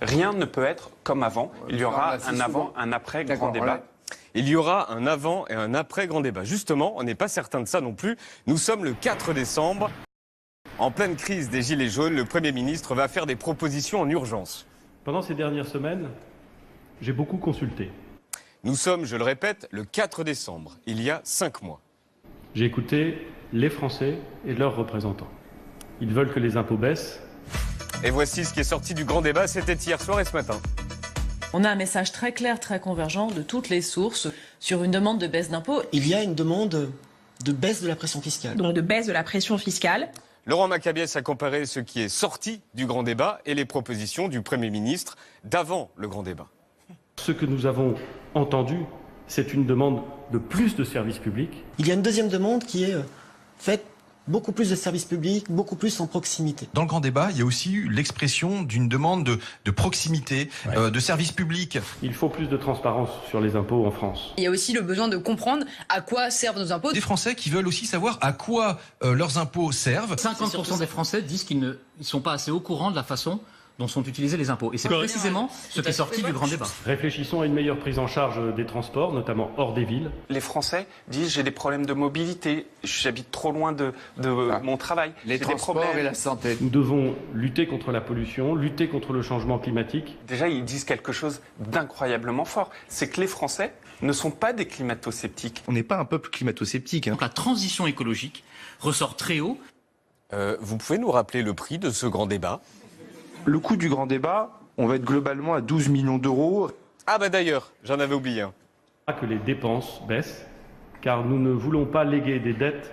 Rien ne peut être comme avant. Il y aura un avant, un après grand débat. Il y aura un avant et un après grand débat. Justement, on n'est pas certain de ça non plus. Nous sommes le 4 décembre. En pleine crise des Gilets jaunes, le Premier ministre va faire des propositions en urgence. Pendant ces dernières semaines, j'ai beaucoup consulté. Nous sommes, je le répète, le 4 décembre, il y a 5 mois. J'ai écouté les Français et leurs représentants. Ils veulent que les impôts baissent. Et voici ce qui est sorti du grand débat, c'était hier soir et ce matin. On a un message très clair, très convergent de toutes les sources sur une demande de baisse d'impôts. Il y a une demande de baisse de la pression fiscale. Donc de baisse de la pression fiscale. Laurent Macabiès a comparé ce qui est sorti du grand débat et les propositions du Premier ministre d'avant le grand débat. Ce que nous avons entendu, c'est une demande de plus de services publics. Il y a une deuxième demande qui est faite beaucoup plus de services publics, beaucoup plus en proximité. Dans le grand débat, il y a aussi eu l'expression d'une demande de proximité, de services publics. Il faut plus de transparence sur les impôts en France. Il y a aussi le besoin de comprendre à quoi servent nos impôts. Des Français qui veulent aussi savoir à quoi leurs impôts servent. 50% des Français disent qu'ils ne sont pas assez au courant de la façon dont sont utilisés les impôts. Et c'est précisément ce qui est sorti du grand débat. Réfléchissons à une meilleure prise en charge des transports, notamment hors des villes. Les Français disent j'ai des problèmes de mobilité, j'habite trop loin de mon travail. Les transports et la santé. Nous devons lutter contre la pollution, lutter contre le changement climatique. Déjà, ils disent quelque chose d'incroyablement fort. C'est que les Français ne sont pas des climato-sceptiques. On n'est pas un peuple climato-sceptique. Donc la transition écologique ressort très haut. Vous pouvez nous rappeler le prix de ce grand débat ? Le coût du grand débat, on va être globalement à 12 millions d'euros. Ah bah d'ailleurs, j'en avais oublié un. Que les dépenses baissent, car nous ne voulons pas léguer des dettes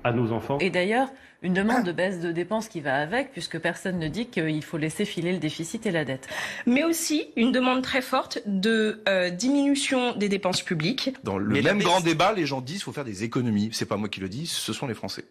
à nos enfants. Et d'ailleurs, une demande de baisse de dépenses qui va avec, puisque personne ne dit qu'il faut laisser filer le déficit et la dette. Mais aussi une demande très forte de diminution des dépenses publiques. Dans le même grand débat, les gens disent qu'il faut faire des économies. C'est pas moi qui le dis, ce sont les Français.